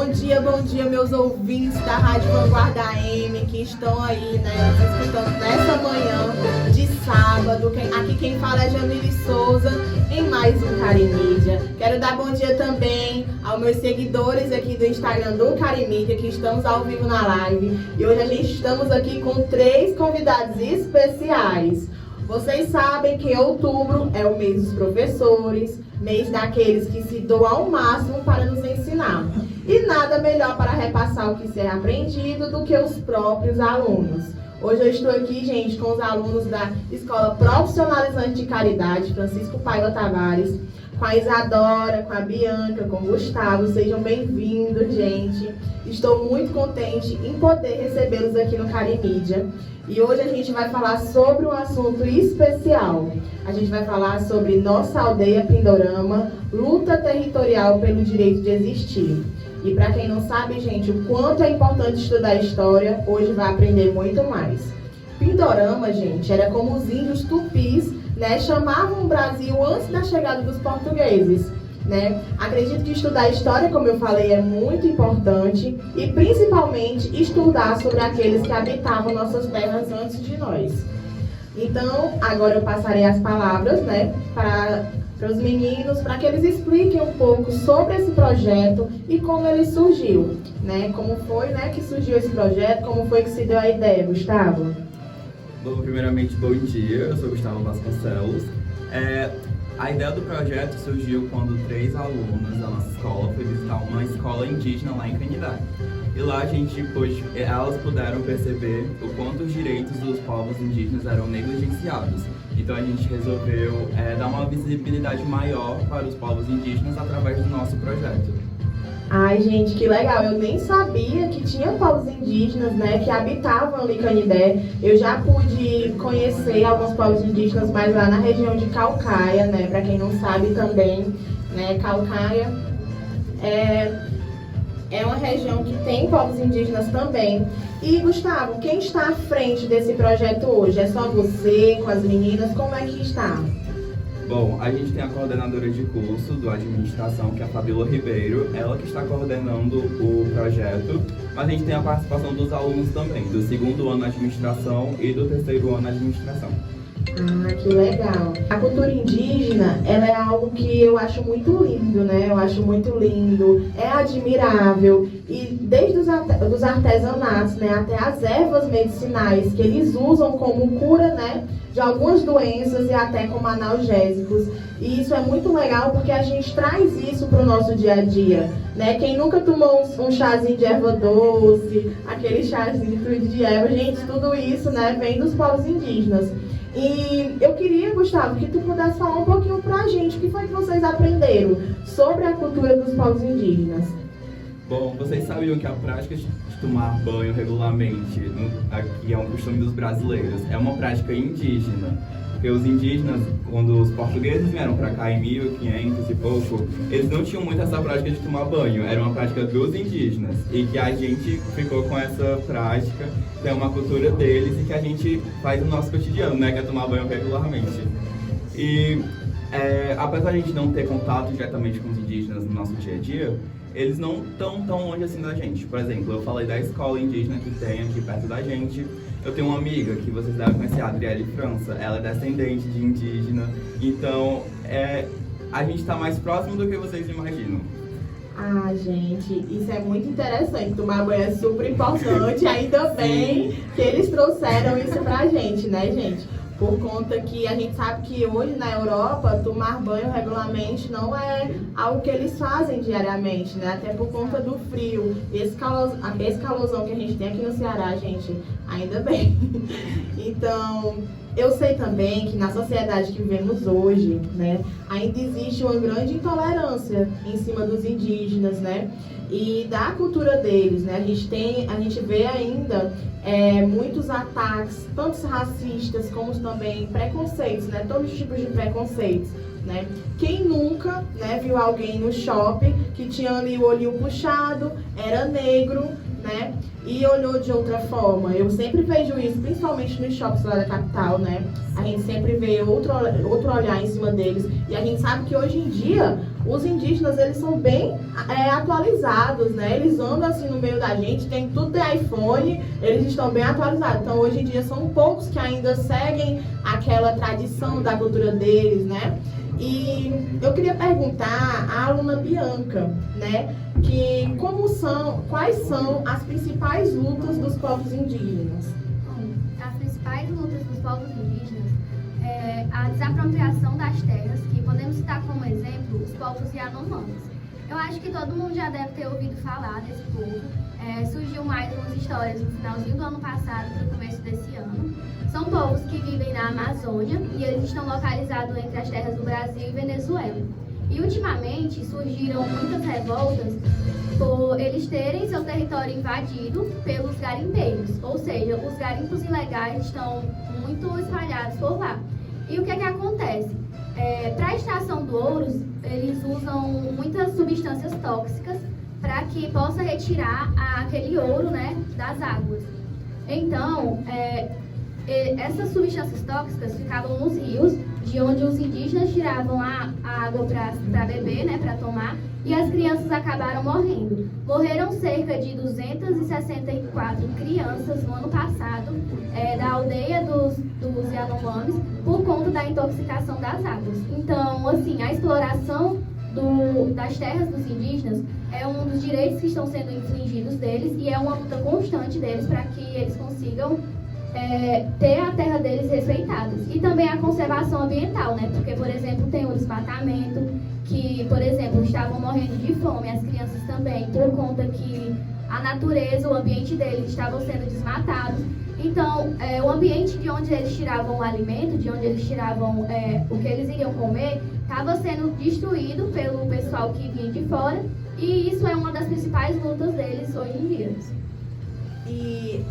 Bom dia, meus ouvintes da Rádio Vanguarda AM que estão aí, né, escutando nessa manhã de sábado. Aqui quem fala é Jamile Souza, em mais um Carimídia. Quero dar bom dia também aos meus seguidores aqui do Instagram do Carimídia, que estamos ao vivo na live. E hoje a gente estamos aqui com 3 convidados especiais. Vocês sabem que outubro é o mês dos professores, mês daqueles que se doam ao máximo para nos ensinar. E nada melhor para repassar o que se é aprendido do que os próprios alunos. Hoje eu estou aqui, gente, com os alunos da Escola Profissionalizante de Caridade, Francisco Paiva Tavares, com a Isadora, com a Bianca, com o Gustavo. Sejam bem-vindos, gente. Estou muito contente em poder recebê-los aqui no Carimídia. E hoje a gente vai falar sobre um assunto especial. A gente vai falar sobre nossa aldeia Pindorama, luta territorial pelo direito de existir. E para quem não sabe, gente, o quanto é importante estudar história, hoje vai aprender muito mais. Pindorama, gente, era como os índios tupis, né, chamavam o Brasil antes da chegada dos portugueses. Né? Acredito que estudar história, como eu falei, é muito importante e principalmente estudar sobre aqueles que habitavam nossas terras antes de nós. Então, agora eu passarei as palavras, né, para os meninos, para que eles expliquem um pouco sobre esse projeto e como ele surgiu, né? Como foi, né, que surgiu esse projeto, como foi que se deu a ideia, Gustavo? Bom, primeiramente, bom dia, eu sou Gustavo Vasconcelos. A ideia do projeto surgiu quando 3 alunas da nossa escola foi visitar uma escola indígena lá em Canidá. E lá elas puderam perceber o quanto os direitos dos povos indígenas eram negligenciados. Então a gente resolveu dar uma visibilidade maior para os povos indígenas através do nosso projeto. Ai, gente, que legal. Eu nem sabia que tinha povos indígenas, né, que habitavam ali em Canidé. Eu já pude conhecer alguns povos indígenas, mas lá na região de Caucaia, né, para quem não sabe também, né, Caucaia é uma região que tem povos indígenas também. E, Gustavo, quem está à frente desse projeto hoje? É só você, com as meninas? Como é que está? Bom, a gente tem a coordenadora de curso do Administração, que é a Fabíola Ribeiro, ela que está coordenando o projeto, mas a gente tem a participação dos alunos também, do 2º ano Administração e do 3º ano Administração. Ah, que legal. A cultura indígena, ela é algo que eu acho muito lindo, né? Eu acho muito lindo, é admirável. E desde os artesanatos, né, até as ervas medicinais que eles usam como cura, né, de algumas doenças e até como analgésicos. E isso é muito legal porque a gente traz isso para o nosso dia a dia, né? Quem nunca tomou um chazinho de erva doce, aquele chazinho de erva, gente, tudo isso, né, vem dos povos indígenas. E eu queria, Gustavo, que tu pudesse falar um pouquinho pra gente o que foi que vocês aprenderam sobre a cultura dos povos indígenas. Bom, vocês sabiam que a prática de tomar banho regularmente, aqui é um costume dos brasileiros, é uma prática indígena. Porque os indígenas, quando os portugueses vieram para cá em 1500 e pouco, eles não tinham muito essa prática de tomar banho, era uma prática dos indígenas. E que a gente ficou com essa prática, que é uma cultura deles e que a gente faz no nosso cotidiano, né, que é tomar banho regularmente. E apesar de a gente não ter contato diretamente com os indígenas no nosso dia a dia, eles não estão tão longe assim da gente. Por exemplo, eu falei da escola indígena que tem aqui perto da gente. Eu tenho uma amiga que vocês devem conhecer, a Adriele França. Ela é descendente de indígena. Então, a gente está mais próximo do que vocês imaginam. Ah, gente, isso é muito interessante. Tomar banho é super importante. Ainda bem que eles trouxeram isso pra gente, né, gente? Por conta que a gente sabe que hoje na Europa, tomar banho regularmente não é algo que eles fazem diariamente, né? Até por conta do frio. Esse calorzão que a gente tem aqui no Ceará, gente, ainda bem. Então, eu sei também que na sociedade que vivemos hoje, né, ainda existe uma grande intolerância em cima dos indígenas, né? E da cultura deles, né? A gente vê ainda muitos ataques, tanto racistas como também preconceitos, né? Todos os tipos de preconceitos, né? Quem nunca, né, viu alguém no shopping que tinha ali o olhinho puxado, era negro, né? E olhou de outra forma. Eu sempre vejo isso, principalmente nos shoppings lá da capital, né? A gente sempre vê outro olhar em cima deles. E a gente sabe que hoje em dia os indígenas, eles são bem atualizados, né? Eles andam assim no meio da gente, tudo tem iPhone, eles estão bem atualizados. Então, hoje em dia, são poucos que ainda seguem aquela tradição da cultura deles, né? E eu queria perguntar à aluna Bianca, né, quais são as principais lutas dos povos indígenas? As principais lutas dos povos indígenas é a desapropriação das terras, que podemos citar como exemplo os povos Yanomamis. Eu acho que todo mundo já deve ter ouvido falar desse povo. Surgiu mais umas histórias no finalzinho do ano passado para o começo desse ano. São povos que vivem na Amazônia e eles estão localizados entre as terras do Brasil e Venezuela. E ultimamente surgiram muitas revoltas por eles terem seu território invadido pelos garimpeiros, ou seja, os garimpos ilegais estão muito espalhados por lá. E o que acontece? Para a extração do ouro, eles usam muitas substâncias tóxicas para que possa retirar aquele ouro, né, das águas. Então, essas substâncias tóxicas ficavam nos rios, de onde os indígenas tiravam a água para beber, né, para tomar, e as crianças acabaram morrendo. Morreram cerca de 264 crianças no ano passado, da aldeia dos Yanomamis, por conta da intoxicação das águas. Então, assim, a exploração das terras dos indígenas é um dos direitos que estão sendo infringidos deles e é uma luta constante deles para que eles consigam ter a terra deles respeitada. E também a conservação ambiental, né? Porque, por exemplo, tem o desmatamento, que, por exemplo, estavam morrendo de fome, as crianças também, por conta que a natureza, o ambiente deles estavam sendo desmatados. Então, o ambiente de onde eles tiravam o alimento, de onde eles tiravam o que eles iriam comer, estava sendo destruído pelo pessoal que vinha de fora, e isso é uma das principais lutas deles hoje em dia. E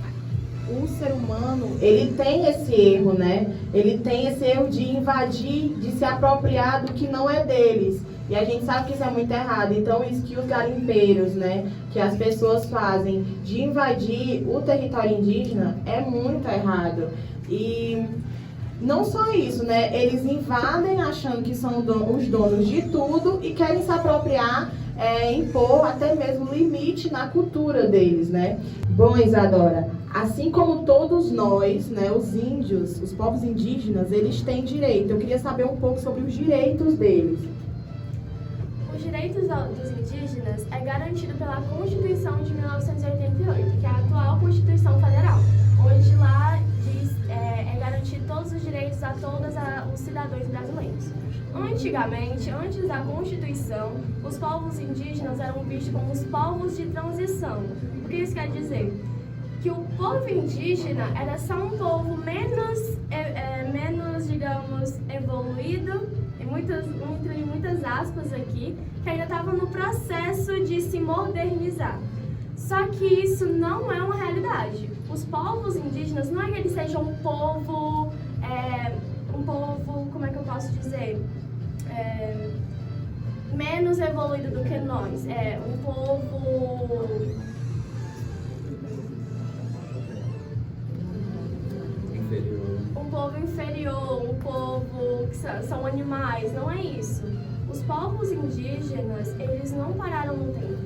o ser humano, ele tem esse erro, né? Ele tem esse erro de invadir, de se apropriar do que não é deles. E a gente sabe que isso é muito errado. Então, isso que os garimpeiros, né, que as pessoas fazem de invadir o território indígena é muito errado. E não só isso, né? Eles invadem achando que são os donos de tudo e querem se apropriar, impor até mesmo limite na cultura deles, né? Bom, Isadora, assim como todos nós, né, os índios, os povos indígenas, eles têm direito. Eu queria saber um pouco sobre os direitos deles. Os direitos dos indígenas é garantido pela Constituição de 1988, que é a atual Constituição Federal, onde lá é garantido todos os direitos a todos os cidadãos brasileiros. Antigamente, antes da Constituição, os povos indígenas eram vistos como os povos de transição. O que isso quer dizer? Que o povo indígena era só um povo menos, digamos, evoluído, entre muitas aspas aqui, que ainda estava no processo de se modernizar. Só que isso não é uma realidade. Os povos indígenas não é que eles sejam um povo, como é que eu posso dizer, menos evoluído do que nós. É um povo inferior, um povo que são animais, não é isso. Os povos indígenas, eles não pararam no tempo.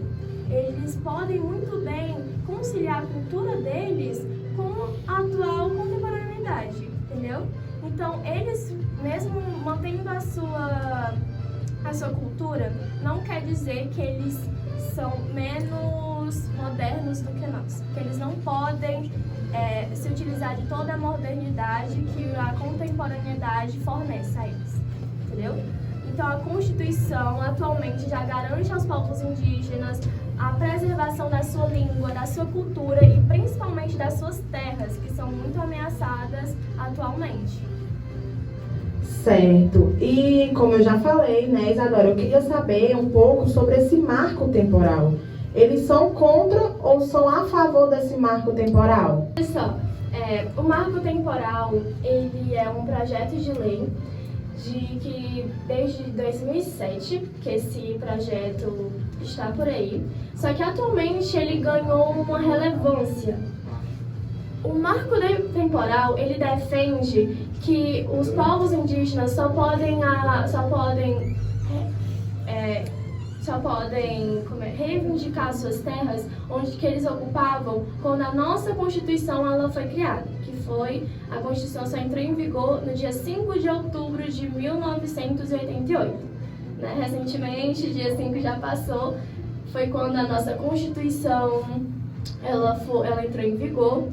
Eles podem muito bem conciliar a cultura deles com a atual contemporaneidade, entendeu? Então, eles, mesmo mantendo a sua cultura, não quer dizer que eles são menos modernos do que nós. Que eles não podem se utilizar de toda a modernidade que a contemporaneidade fornece a eles, entendeu? Então, a Constituição atualmente já garante aos povos indígenas a preservação da sua língua, da sua cultura e principalmente das suas terras, que são muito ameaçadas atualmente. Certo. E como eu já falei, né, Isadora, eu queria saber um pouco sobre esse marco temporal. Eles são contra ou são a favor desse marco temporal? Olha só, o marco temporal, ele é um projeto de lei que desde 2007 que esse projeto está por aí, só que atualmente ele ganhou uma relevância. O marco temporal, ele defende que os povos indígenas só podem reivindicar suas terras onde que eles ocupavam quando a nossa Constituição ela foi criada, que foi a Constituição só entrou em vigor no dia 5 de outubro de 1988. Né? Recentemente, dia 5 já passou, foi quando a nossa Constituição ela entrou em vigor.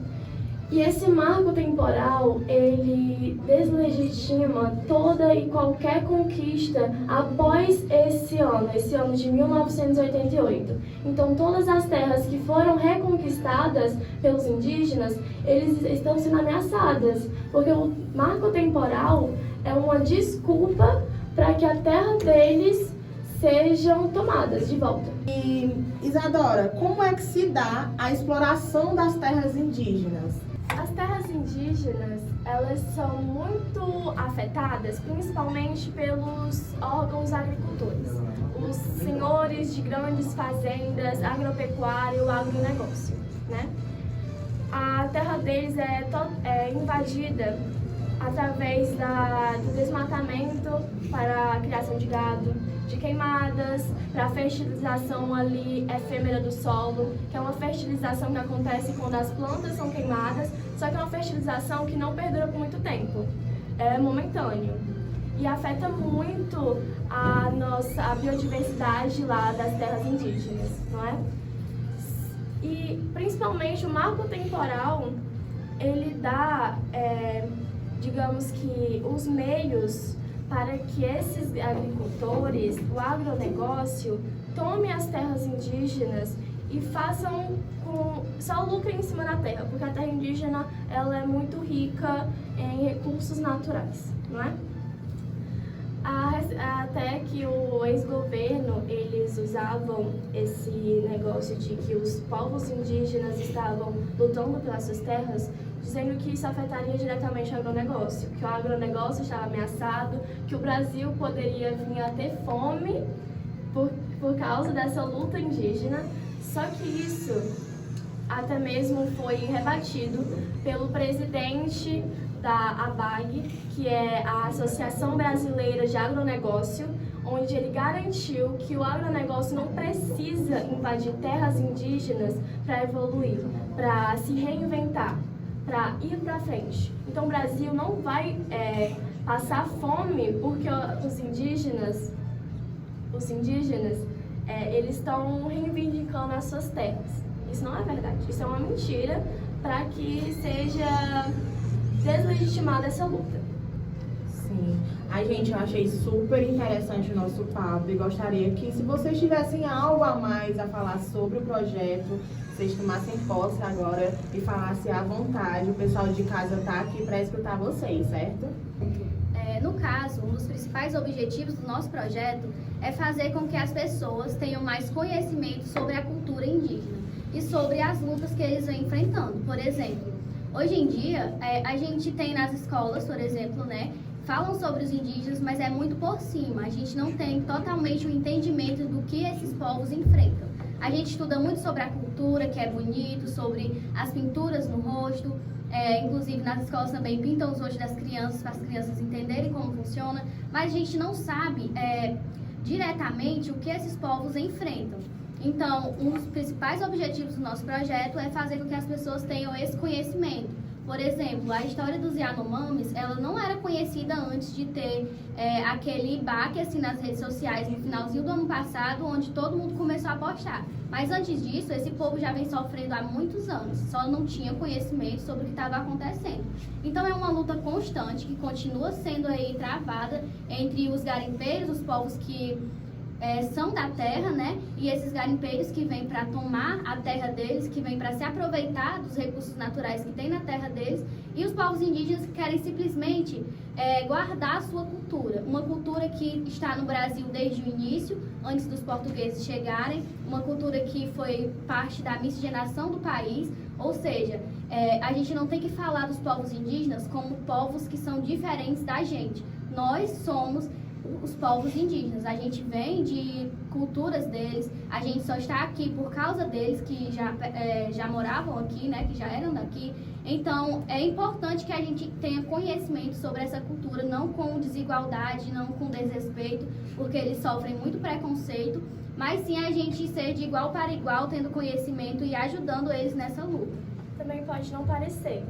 E esse marco temporal, ele deslegitima toda e qualquer conquista após esse ano de 1988. Então, todas as terras que foram reconquistadas pelos indígenas, eles estão sendo ameaçadas, porque o marco temporal é uma desculpa para que a terra deles sejam tomadas de volta. E, Isadora, como é que se dá a exploração das terras indígenas? As terras indígenas, elas são muito afetadas, principalmente pelos órgãos agricultores, os senhores de grandes fazendas, agropecuário, agronegócio, né? A terra deles é invadida através do desmatamento para a criação de gado, de queimadas, para a fertilização ali efêmera do solo, que é uma fertilização que acontece quando as plantas são queimadas, só que é uma fertilização que não perdura por muito tempo, é momentâneo. E afeta muito a biodiversidade lá das terras indígenas, não é? E principalmente o marco temporal, ele dá, digamos que, os meios para que esses agricultores, o agronegócio, tomem as terras indígenas e façam só lucrem em cima da terra, porque a terra indígena ela é muito rica em recursos naturais, não é? Até que o ex-governo, eles usavam esse negócio de que os povos indígenas estavam lutando pelas suas terras, dizendo que isso afetaria diretamente o agronegócio, que o agronegócio estava ameaçado, que o Brasil poderia vir a ter fome por causa dessa luta indígena. Só que isso até mesmo foi rebatido pelo presidente da ABAG, que é a Associação Brasileira de Agronegócio, onde ele garantiu que o agronegócio não precisa invadir terras indígenas para evoluir, para se reinventar, para ir para frente. Então o Brasil não vai passar fome porque os indígenas eles estão reivindicando as suas terras. Isso não é verdade, isso é uma mentira para que seja deslegitimada essa luta. Sim. Ai, gente, eu achei super interessante o nosso papo e gostaria que, se vocês tivessem algo a mais a falar sobre o projeto, vocês tomassem posse agora e falassem à vontade. O pessoal de casa está aqui para escutar vocês, certo? No caso, um dos principais objetivos do nosso projeto é fazer com que as pessoas tenham mais conhecimento sobre a cultura indígena e sobre as lutas que eles vêm enfrentando. Por exemplo, hoje em dia, a gente tem nas escolas, por exemplo, né, falam sobre os indígenas, mas é muito por cima. A gente não tem totalmente o entendimento do que esses povos enfrentam. A gente estuda muito sobre a cultura, que é bonito, sobre as pinturas no rosto. Inclusive, nas escolas também pintam os rostos das crianças, para as crianças entenderem como funciona. Mas a gente não sabe diretamente o que esses povos enfrentam. Então, um dos principais objetivos do nosso projeto é fazer com que as pessoas tenham esse conhecimento. Por exemplo, a história dos Yanomamis, ela não era conhecida antes de ter aquele baque assim, nas redes sociais no finalzinho do ano passado, onde todo mundo começou a postar. Mas antes disso, esse povo já vem sofrendo há muitos anos, só não tinha conhecimento sobre o que estava acontecendo. Então é uma luta constante que continua sendo aí travada entre os garimpeiros, os povos que são da terra, né? E esses garimpeiros que vêm para tomar a terra deles, que vêm para se aproveitar dos recursos naturais que tem na terra deles, e os povos indígenas que querem simplesmente guardar a sua cultura. Uma cultura que está no Brasil desde o início, antes dos portugueses chegarem, uma cultura que foi parte da miscigenação do país, ou seja, a gente não tem que falar dos povos indígenas como povos que são diferentes da gente. Nós somos os povos indígenas. A gente vem de culturas deles, a gente só está aqui por causa deles que já moravam aqui, né, que já eram daqui. Então, é importante que a gente tenha conhecimento sobre essa cultura, não com desigualdade, não com desrespeito, porque eles sofrem muito preconceito, mas sim a gente ser de igual para igual, tendo conhecimento e ajudando eles nessa luta. Também pode não parecer,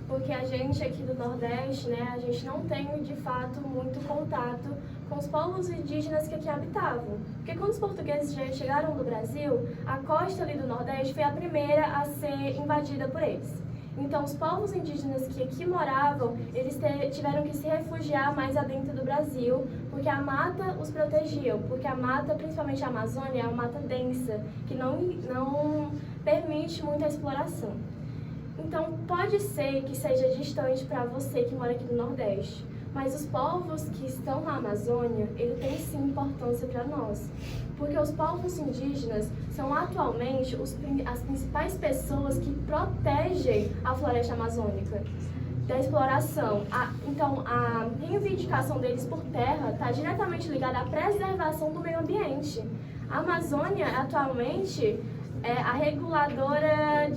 porque a gente aqui do Nordeste, né, a gente não tem de fato muito contato com os povos indígenas que aqui habitavam. Porque quando os portugueses chegaram no Brasil, a costa ali do Nordeste foi a primeira a ser invadida por eles. Então, os povos indígenas que aqui moravam, eles tiveram que se refugiar mais adentro do Brasil, porque a mata os protegiam, porque a mata, principalmente a Amazônia, é uma mata densa, que não permite muita exploração. Então, pode ser que seja distante para você que mora aqui no Nordeste, mas os povos que estão na Amazônia, ele tem sim importância para nós. Porque os povos indígenas são atualmente as principais pessoas que protegem a floresta amazônica da exploração. Então, a reivindicação deles por terra está diretamente ligada à preservação do meio ambiente. A Amazônia, atualmente, é a reguladora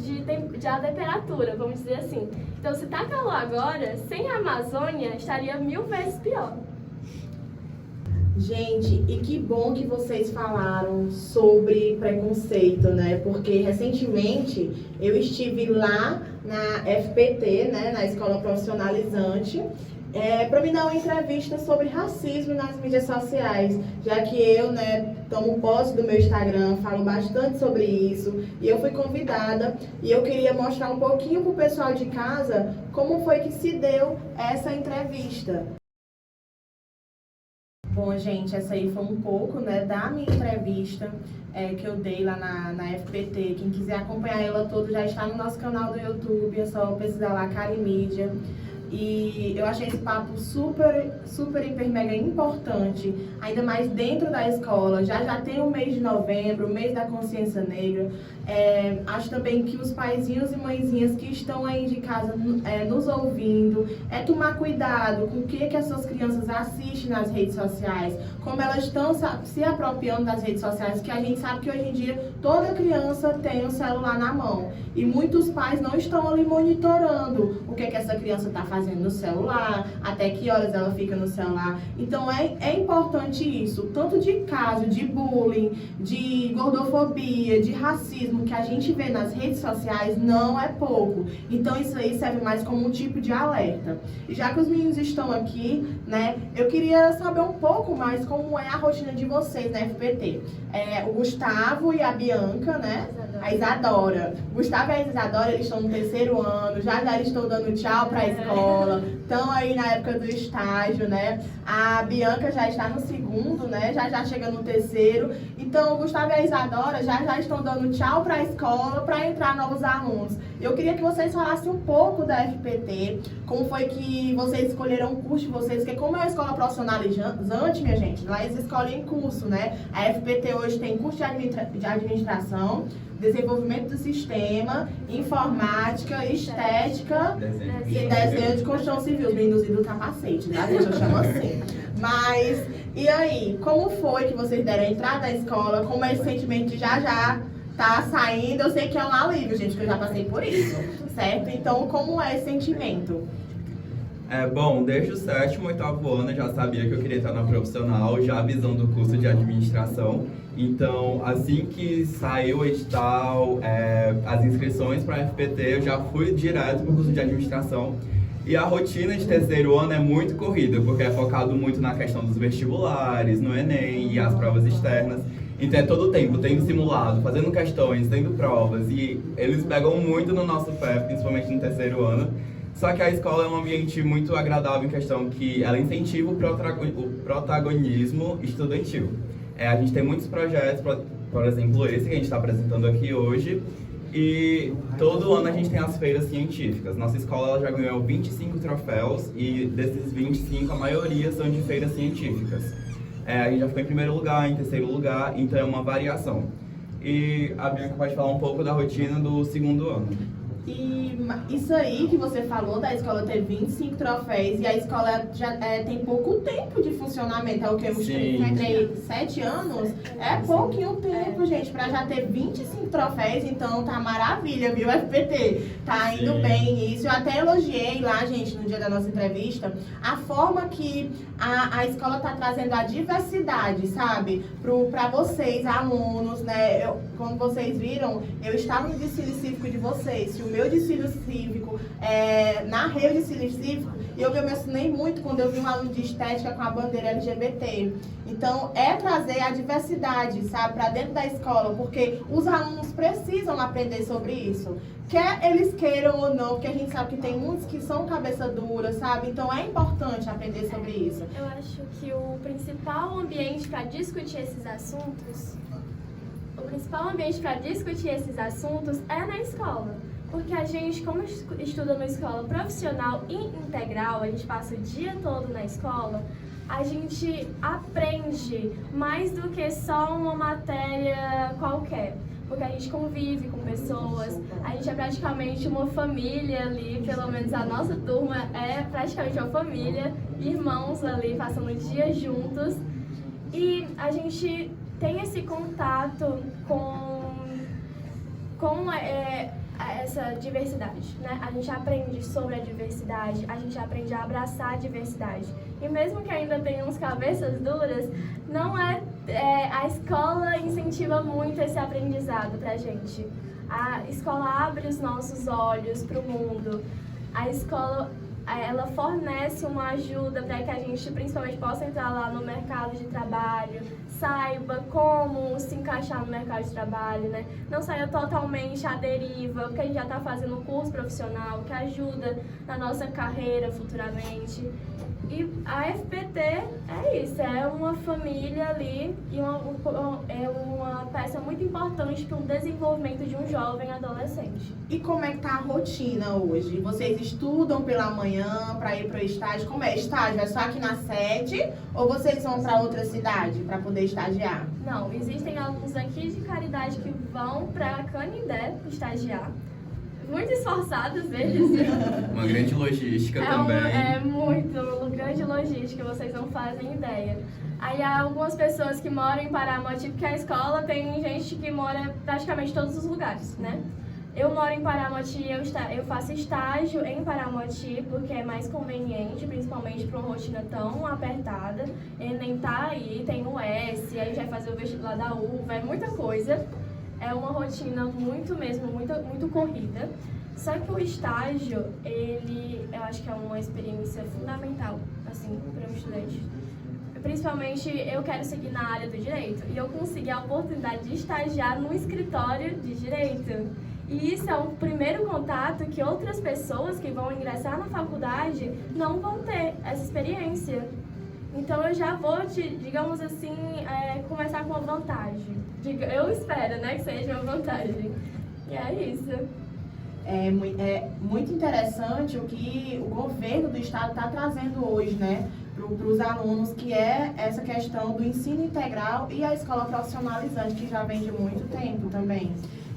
da temperatura, vamos dizer assim. Então, se está calor agora, sem a Amazônia, estaria 1000 vezes pior. Gente, e que bom que vocês falaram sobre preconceito, né? Porque recentemente eu estive lá na FPT, né, na Escola Profissionalizante, para me dar uma entrevista sobre racismo nas mídias sociais, já que eu, né, tomo posse do meu Instagram, falo bastante sobre isso, e eu fui convidada e eu queria mostrar um pouquinho pro pessoal de casa como foi que se deu essa entrevista. Bom, gente, essa aí foi um pouco, né, da minha entrevista que eu dei lá na FPT. Quem quiser acompanhar ela toda já está no nosso canal do YouTube, é só pesquisar lá, Cari Mídia. E eu achei esse papo super, hiper, mega importante, ainda mais dentro da escola. Já tem o mês de novembro, o mês da consciência negra. Acho também que os paizinhos e mãezinhas que estão aí de casa nos ouvindo, tomar cuidado com o que as suas crianças assistem nas redes sociais, como elas estão se apropriando das redes sociais, que a gente sabe que hoje em dia toda criança tem um celular na mão. E muitos pais não estão ali monitorando o que essa criança está fazendo no celular, até que horas ela fica no celular. Então é importante isso, tanto de caso de bullying, de gordofobia, de racismo que a gente vê nas redes sociais não é pouco. Então isso aí serve mais como um tipo de alerta. E já que os meninos estão aqui, né, eu queria saber um pouco mais como é a rotina de vocês na FPT. O Gustavo e a Bianca, né? A Isadora. O Gustavo e a Isadora, eles estão no 3º ano, já eles estão dando tchau pra escola, estão aí na época do estágio, né? A Bianca já está no 2º, né? Já chega no 3º. Então, o Gustavo e a Isadora já estão dando tchau pra escola para entrar novos alunos. Eu queria que vocês falassem um pouco da FPT, como foi que vocês escolheram o curso de vocês, porque como é uma escola profissionalizante, minha gente, lá eles escolhem curso, né? A FPT hoje tem curso de administração, desenvolvimento do sistema, informática, estética e desenho de construção civil, bem induzido do capacete, tá? Gente, eu chamo assim. Mas, e aí, como foi que vocês deram a entrada na escola? Como é esse sentimento de já tá saindo? Eu sei que é um alívio, gente, que eu já passei por isso, certo? Então, como é esse sentimento? Bom, desde o 7º, 8º ano eu já sabia que eu queria estar na profissional, já visando o curso de administração. Então, assim que saiu o edital, as inscrições para a FPT, eu já fui direto para o curso de administração. E a rotina de 3º ano é muito corrida, porque é focado muito na questão dos vestibulares, no Enem e as provas externas. Então é todo o tempo, tendo simulado, fazendo questões, tendo provas. E eles pegam muito no nosso pé, principalmente no 3º ano. Só que a escola é um ambiente muito agradável em questão que ela incentiva o protagonismo estudantil. A gente tem muitos projetos, por exemplo, esse que a gente está apresentando aqui hoje, e todo ano a gente tem as feiras científicas. Nossa escola ela já ganhou 25 troféus e desses 25 a maioria são de feiras científicas. A gente já ficou em 1º lugar, em 3º lugar, então é uma variação. E a Bianca pode falar um pouco da rotina do 2º ano. E isso aí que você falou da escola ter 25 troféus e a escola já tem pouco tempo de funcionamento, é o que? Uns Sim. 7 anos? É pouquinho tempo, gente, pra já ter 25 troféus, então tá maravilha, viu, FPT? Tá indo Sim. bem isso. Eu até elogiei lá, gente, no dia da nossa entrevista, a forma que a escola tá trazendo a diversidade, sabe? Pra vocês, alunos, né? Como vocês viram, eu estava no desfile cívico de vocês. Se o meu desfile cívico, narrei o desfile cívico, eu me emocionei muito quando eu vi um aluno de estética com a bandeira LGBT. Então, é trazer a diversidade, sabe, para dentro da escola, porque os alunos precisam aprender sobre isso. Quer eles queiram ou não, porque a gente sabe que tem muitos que são cabeça dura, sabe? Então, é importante aprender sobre isso. Eu acho que o principal ambiente para discutir esses assuntos, é na escola. Porque a gente, como estuda numa escola profissional e integral, a gente passa o dia todo na escola, a gente aprende mais do que só uma matéria qualquer. Porque a gente convive com pessoas, a gente é praticamente uma família ali, pelo menos a nossa turma é praticamente uma família, irmãos ali, passando dias juntos. E a gente tem esse contato com essa diversidade, né? A gente aprende sobre a diversidade, a gente aprende a abraçar a diversidade. E mesmo que ainda tenha uns cabeças duras, não a escola incentiva muito esse aprendizado pra gente. A escola abre os nossos olhos para o mundo. A escola, ela fornece uma ajuda para que a gente, principalmente, possa entrar lá no mercado de trabalho, saiba como se encaixar no mercado de trabalho, né? Não saia totalmente à deriva, porque a gente já está fazendo um curso profissional que ajuda na nossa carreira futuramente. E a FPT é isso, é uma família ali e é uma peça muito importante para o desenvolvimento de um jovem adolescente. E como é que tá a rotina hoje? Vocês estudam pela manhã para ir para o estágio? Como é? Estágio é só aqui na sede ou vocês vão para outra cidade para poder estagiar? Não, existem alunos aqui de Caridade que vão para Canindé estagiar. Muito esforçados eles. Uma grande logística também. É muito, uma grande logística, vocês não fazem ideia. Aí há algumas pessoas que moram em Paramoti, porque a escola tem gente que mora praticamente em todos os lugares, né? Eu moro em Paramoti, eu faço estágio em Paramoti porque é mais conveniente, principalmente para uma rotina tão apertada. Enem tá aí, tem o S, aí já vai fazer o vestibular da UVA, é muita coisa. É uma rotina muito corrida. Só que o estágio, eu acho que é uma experiência fundamental, assim, para um estudante. Principalmente, eu quero seguir na área do direito e eu consegui a oportunidade de estagiar no escritório de direito. E isso é um primeiro contato que outras pessoas que vão ingressar na faculdade não vão ter essa experiência. Então eu já vou, digamos assim, começar com uma vantagem. Eu espero, né, que seja uma vantagem. E é isso. É muito interessante o que o governo do estado está trazendo hoje, né, para os alunos, que é essa questão do ensino integral e a escola profissionalizante, que já vem de muito tempo também.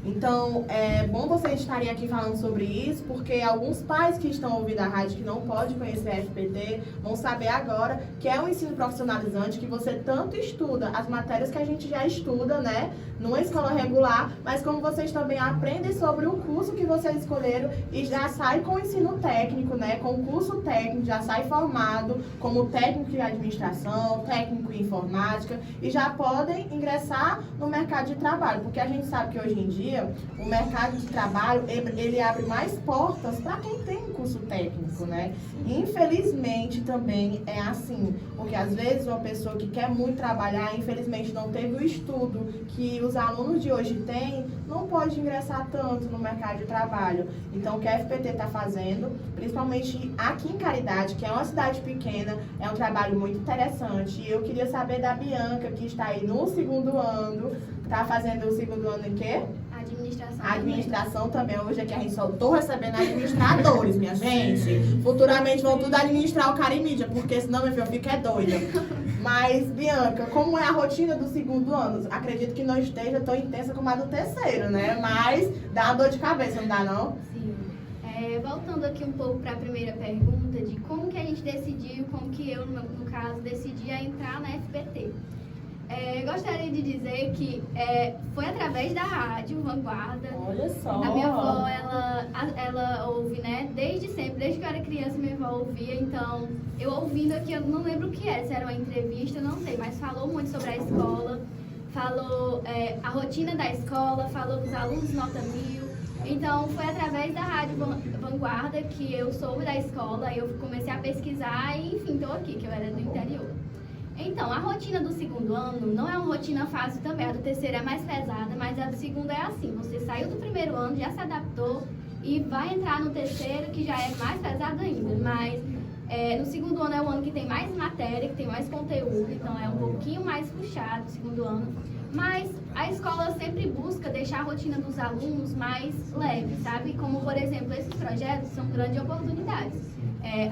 Então, é bom vocês estarem aqui falando sobre isso, porque alguns pais que estão ouvindo a rádio que não podem conhecer a FPT vão saber agora que é um ensino profissionalizante, que você tanto estuda as matérias que a gente já estuda, né, numa escola regular, mas como vocês também aprendem sobre o curso que vocês escolheram e já sai com o ensino técnico, né, com o curso técnico, já sai formado como técnico de administração, técnico em informática e já podem ingressar no mercado de trabalho, porque a gente sabe que hoje em dia o mercado de trabalho, ele abre mais portas para quem tem curso técnico, né? Infelizmente também é assim, porque às vezes uma pessoa que quer muito trabalhar, infelizmente não teve o estudo que os alunos de hoje têm, não pode ingressar tanto no mercado de trabalho. Então o que a FPT está fazendo, principalmente aqui em Caridade, que é uma cidade pequena, é um trabalho muito interessante. E eu queria saber da Bianca, que está aí no segundo ano, está fazendo o segundo ano em quê? Administração. Administração também. Hoje aqui a gente só tô recebendo administradores, minha gente. Futuramente vão tudo administrar o Carimídia, porque senão, meu filho, eu fico doida. Mas, Bianca, como é a rotina do segundo ano? Acredito que não esteja tão intensa como a do terceiro, né? Mas dá uma dor de cabeça, não dá não? Sim. voltando aqui um pouco para a primeira pergunta de como que a gente decidiu, como que eu, no caso, decidi a entrar na FPT. Gostaria de dizer que foi através da rádio Vanguarda. Olha só. A minha avó, ela ouve, né, desde sempre, desde que eu era criança, minha avó ouvia, então, eu ouvindo aqui, eu não lembro o que era, se era uma entrevista, eu não sei, mas falou muito sobre a escola, falou a rotina da escola, falou dos alunos nota 1000, então, foi através da rádio Vanguarda que eu soube da escola, eu comecei a pesquisar e, enfim, estou aqui, que eu era do interior. Então, a rotina do segundo ano não é uma rotina fácil também, a do terceiro é mais pesada, mas a do segundo é assim, você saiu do primeiro ano, já se adaptou e vai entrar no terceiro, que já é mais pesado ainda, mas no segundo ano é o ano que tem mais matéria, que tem mais conteúdo, então é um pouquinho mais puxado o segundo ano, mas a escola sempre busca deixar a rotina dos alunos mais leve, sabe? Como, por exemplo, esses projetos são grandes oportunidades.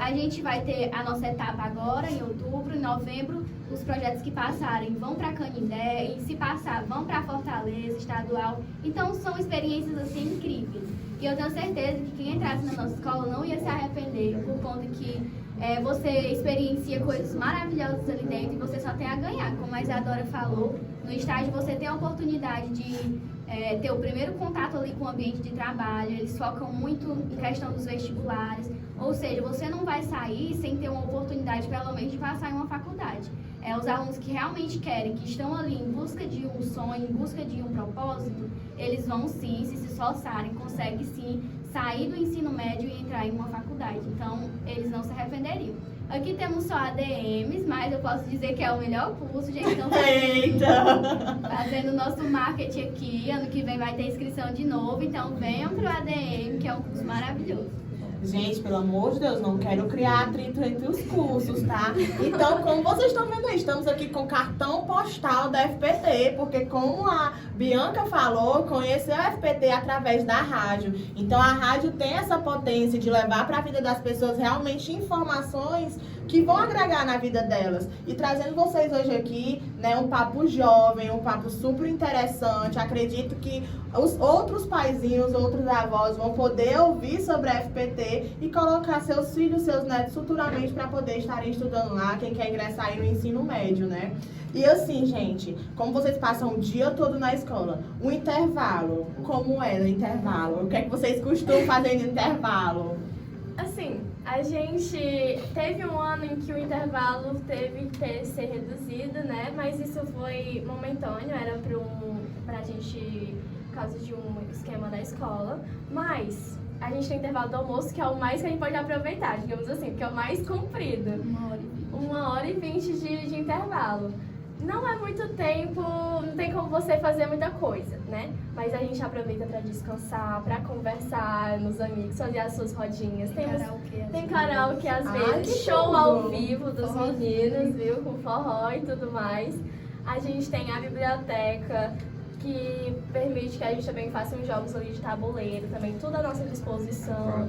A gente vai ter a nossa etapa agora, em outubro, em novembro, os projetos que passarem vão para Canindé, e se passar, vão para Fortaleza, estadual. Então, são experiências, assim, incríveis. E eu tenho certeza que quem entrasse na nossa escola não ia se arrepender, por conta que você experiencia coisas maravilhosas ali dentro e você só tem a ganhar. Como a Isadora falou, no estágio você tem a oportunidade de ter o primeiro contato ali com o ambiente de trabalho, eles focam muito em questão dos vestibulares, ou seja, você não vai sair sem ter uma oportunidade, pelo menos, de passar em uma faculdade. Os alunos que realmente querem, que estão ali em busca de um sonho, em busca de um propósito, eles vão sim, se esforçarem, conseguem sim sair do ensino médio e entrar em uma faculdade. Então, eles não se arrependeriam. Aqui temos só ADMs, mas eu posso dizer que é o melhor curso, gente. Então, fazendo o nosso marketing aqui. Ano que vem vai ter inscrição de novo, então venham para o ADM, que é um curso maravilhoso. Gente, pelo amor de Deus, não quero criar atrito entre os cursos, tá? Então, como vocês estão vendo aí, estamos aqui com o cartão postal da FPT, porque como a Bianca falou, conheceu a FPT através da rádio. Então, a rádio tem essa potência de levar para a vida das pessoas realmente informações que vão agregar na vida delas. E trazendo vocês hoje aqui, né, um papo jovem, um papo super interessante. Acredito que os outros paizinhos, outros avós vão poder ouvir sobre a FPT e colocar seus filhos, seus netos futuramente para poder estarem estudando lá, quem quer ingressar aí no ensino médio, né? E assim, gente, como vocês passam o dia todo na escola, o intervalo, como é no intervalo? O que é que vocês costumam fazer no intervalo? Assim, a gente teve um ano em que o intervalo teve que ser reduzido, né? Mas isso foi momentâneo, era pra gente, por causa de um esquema da escola. Mas a gente tem intervalo do almoço, que é o mais que a gente pode aproveitar, digamos assim, porque é o mais comprido. 1h20 de intervalo. Não é muito tempo, não tem como você fazer muita coisa, né? Mas a gente aproveita para descansar, para conversar nos amigos, fazer as suas rodinhas. Tem karaokê às vezes, show ao vivo dos meninos, viu? Com forró e tudo mais. A gente tem a biblioteca, que permite que a gente também faça uns jogos ali de tabuleiro, também tudo à nossa disposição.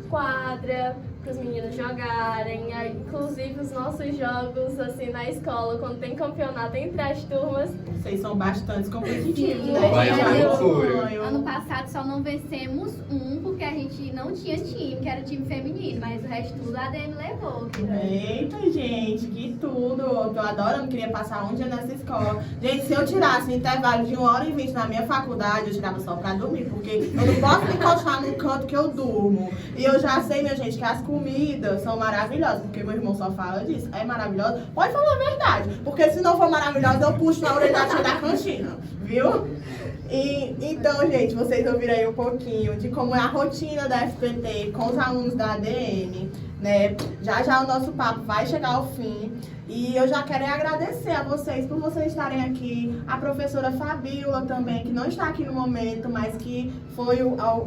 Quadra para os meninos jogarem, inclusive os nossos jogos assim na escola, quando tem campeonato entre as turmas. Vocês são bastante competitivos, Sim, né? Vai gente? à loucura. Ano passado só não vencemos porque a gente não tinha time, que era o time feminino, mas o resto tudo a ADM levou. Eita, gente, que tudo! Eu tô adorando, queria passar um dia nessa escola. Gente, se eu tirasse um intervalo de 1h20 na minha faculdade, eu tirava só pra dormir, porque eu não posso me encostar num canto que eu durmo. E eu já sei, minha gente, que as comidas são maravilhosas, porque meu irmão só fala disso. É maravilhosa? Pode falar a verdade, porque se não for maravilhosa, eu puxo na orelha da cantina, viu? Então, gente, vocês ouviram aí um pouquinho de como é a rotina da FPT com os alunos da ADM, né? Já o nosso papo vai chegar ao fim. E eu já quero agradecer a vocês por vocês estarem aqui. A professora Fabíola também, que não está aqui no momento, mas que foi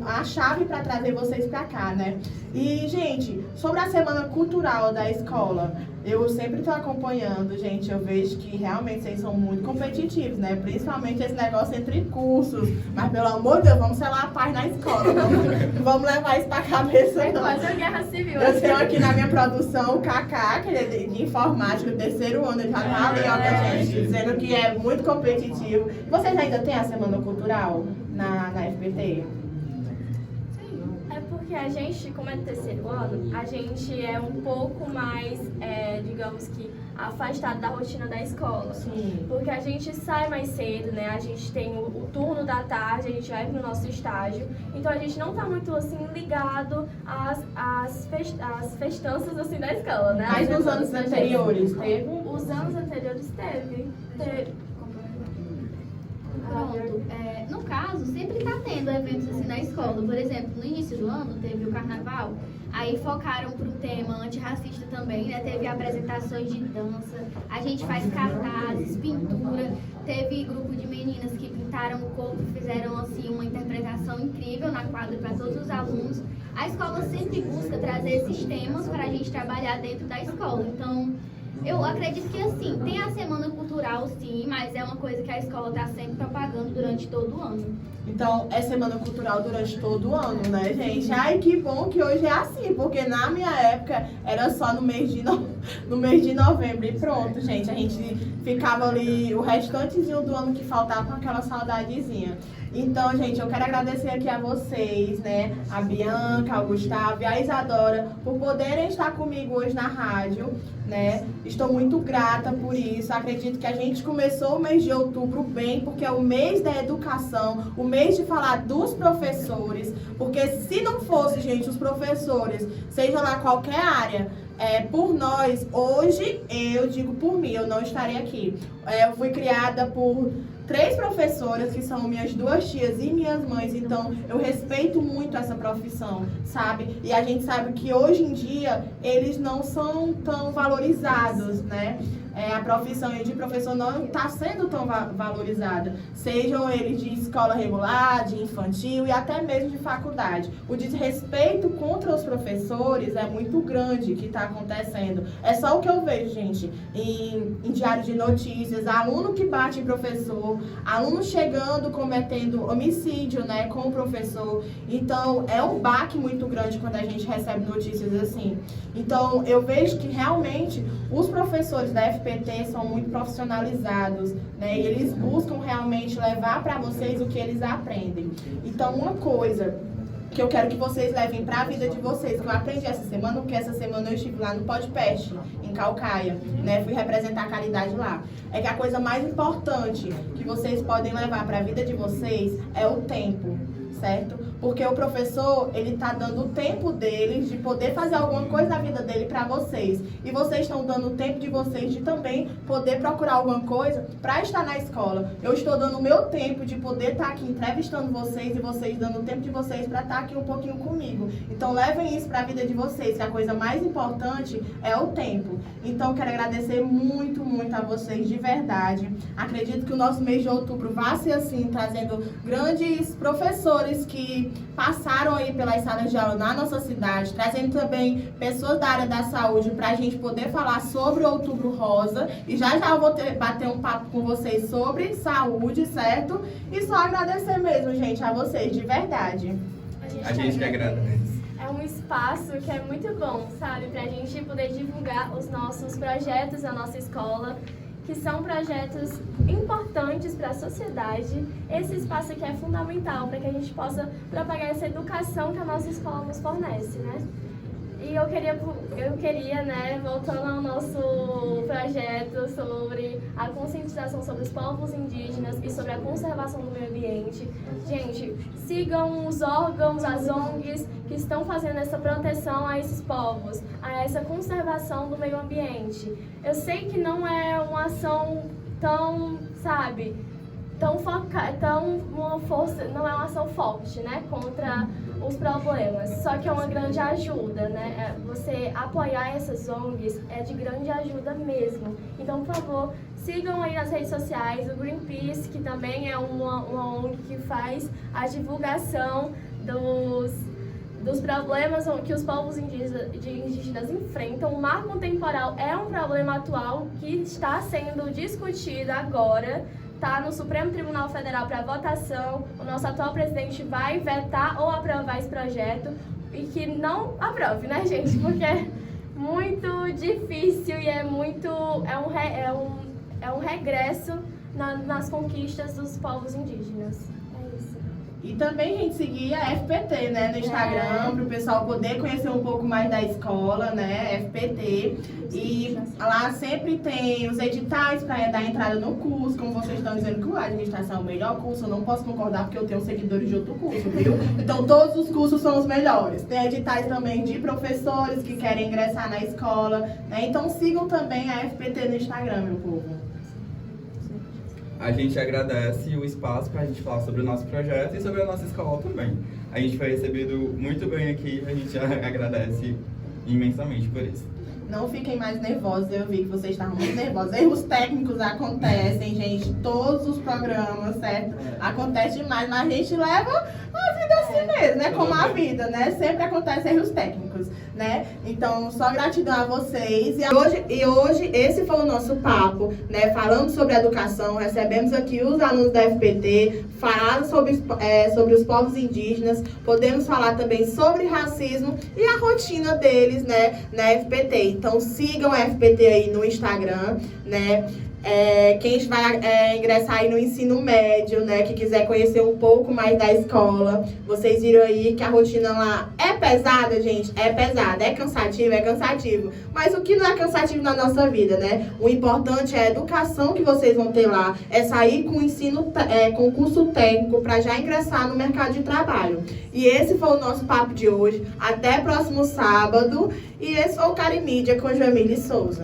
a chave para trazer vocês para cá, né? E, gente, sobre a Semana Cultural da escola, eu sempre estou acompanhando, gente. Eu vejo que realmente vocês são muito competitivos, né? Principalmente esse negócio entre cursos. Mas, pelo amor de Deus, vamos selar a paz na escola. Vamos levar isso para a cabeça, É não. quase a guerra civil. Eu tenho aqui na minha produção o Kaká, que ele é de informática, do terceiro ano, ele já tá ali, ó, pra gente, dizendo que é muito competitivo. Vocês ainda têm a Semana Cultural na FPT? É porque porque a gente, como é do terceiro ano, a gente é um pouco mais, digamos que, afastado da rotina da escola. Sim. Porque a gente sai mais cedo, né? A gente tem o turno da tarde, a gente vai pro nosso estágio. Então a gente não tá muito, assim, ligado às festanças, assim, da escola, né? Mas nos anos anteriores, teve? Os anos anteriores teve. Pronto. No caso, sempre está tendo eventos assim na escola. Por exemplo, no início do ano teve o carnaval, aí focaram para o tema antirracista também, né? Teve apresentações de dança, a gente faz cartazes, pintura, teve grupo de meninas que pintaram o corpo, fizeram assim uma interpretação incrível na quadra para todos os alunos. A escola sempre busca trazer esses temas para a gente trabalhar dentro da escola. Então, eu acredito que assim, tem a semana cultural sim, mas é uma coisa que a escola está sempre propagando durante todo o ano. Então, é semana cultural durante todo o ano, né, gente? Ai, que bom que hoje é assim, porque na minha época era só no mês de novembro. E pronto, gente, a gente ficava ali o restantezinho do ano que faltava com aquela saudadezinha. Então, gente, eu quero agradecer aqui a vocês, né? A Bianca, o Gustavo e a Isadora por poderem estar comigo hoje na rádio, né? Estou muito grata por isso. Acredito que a gente começou o mês de outubro bem, porque é o mês da educação, o mês de falar dos professores, porque se não fosse, gente, os professores, seja lá qualquer área, por nós, hoje, eu digo por mim, eu não estaria aqui. Eu fui criada por 3 professoras, que são minhas 2 tias e minhas mães, então eu respeito muito essa profissão, sabe? E a gente sabe que hoje em dia eles não são tão valorizados, né? A profissão de professor não está sendo tão valorizada, sejam eles de escola regular, de infantil e até mesmo de faculdade. O desrespeito contra os professores é muito grande que está acontecendo. É só o que eu vejo, gente, em diário de notícias, aluno que bate em professor, aluno chegando cometendo homicídio, né, com o professor. Então, é um baque muito grande quando a gente recebe notícias assim. Então, eu vejo que realmente os professores da FPT são muito profissionalizados, né, e eles buscam realmente levar para vocês o que eles aprendem. Então, uma coisa que eu quero que vocês levem para a vida de vocês, que eu aprendi essa semana, porque essa semana eu estive lá no Podpest, em Calcaia, né, fui representar a caridade lá. É que a coisa mais importante que vocês podem levar para a vida de vocês é o tempo, certo? Porque o professor, ele tá dando o tempo dele de poder fazer alguma coisa na vida dele para vocês. E vocês estão dando o tempo de vocês de também poder procurar alguma coisa para estar na escola. Eu estou dando o meu tempo de poder estar aqui entrevistando vocês e vocês dando o tempo de vocês para estar aqui um pouquinho comigo. Então levem isso para a vida de vocês, que a coisa mais importante é o tempo. Então quero agradecer muito, muito a vocês de verdade. Acredito que o nosso mês de outubro vai ser assim, trazendo grandes professores que passaram aí pelas salas de aula na nossa cidade, trazendo também pessoas da área da saúde para a gente poder falar sobre o Outubro Rosa. E já eu vou bater um papo com vocês sobre saúde, certo? E só agradecer mesmo, gente, a vocês, de verdade. A gente que agradece. É um espaço que é muito bom, sabe? Pra gente poder divulgar os nossos projetos na nossa escola, que são projetos importantes para a sociedade. Esse espaço aqui é fundamental para que a gente possa propagar essa educação que a nossa escola nos fornece, né? E eu queria, né, voltando ao nosso projeto sobre a conscientização sobre os povos indígenas e sobre a conservação do meio ambiente. Gente, sigam os órgãos, as ONGs que estão fazendo essa proteção a esses povos, a essa conservação do meio ambiente. Eu sei que não é uma ação tão, sabe, uma força, não é uma ação forte, né, contra os problemas, só que é uma grande ajuda, né? Você apoiar essas ONGs é de grande ajuda mesmo. Então, por favor, sigam aí nas redes sociais o Greenpeace, que também é uma ONG que faz a divulgação dos problemas que os povos indígenas enfrentam. O marco temporal é um problema atual que está sendo discutido agora. Está no Supremo Tribunal Federal para votação. O nosso atual presidente vai vetar ou aprovar esse projeto, e que não aprove, né, gente? Porque é muito difícil e é um regresso nas conquistas dos povos indígenas. É isso. E também a gente seguir a FPT, né, no Instagram, para o pessoal poder conhecer um pouco mais da escola, né, FPT. E lá sempre tem os editais para dar entrada no curso, como vocês estão dizendo que a administração é o melhor curso, eu não posso concordar porque eu tenho seguidores de outro curso, viu? Então todos os cursos são os melhores. Tem editais também de professores que querem ingressar na escola, né? Então sigam também a FPT no Instagram, meu povo. A gente agradece o espaço para a gente falar sobre o nosso projeto e sobre a nossa escola também. A gente foi recebido muito bem aqui, a gente agradece imensamente por isso. Não fiquem mais nervosos, eu vi que vocês estavam muito nervosos. Erros técnicos acontecem, gente, todos os programas, certo? Acontece demais, mas a gente leva a vida assim mesmo, né? Como a vida, né? Sempre acontecem erros técnicos, né? Então, só gratidão a vocês. E hoje esse foi o nosso papo, né? Falando sobre educação, recebemos aqui os alunos da FPT, falaram sobre os povos indígenas, podemos falar também sobre racismo e a rotina deles, né? Na FPT. Então sigam a FPT aí no Instagram, né? Quem vai ingressar aí no ensino médio, né? Que quiser conhecer um pouco mais da escola, vocês viram aí que a rotina lá é pesada, gente, é pesada, é cansativo. Mas o que não é cansativo na nossa vida, né? O importante é a educação que vocês vão ter lá, é sair com ensino, com curso técnico para já ingressar no mercado de trabalho. E esse foi o nosso papo de hoje. Até próximo sábado. E esse foi o Carimídia com Jamile Souza.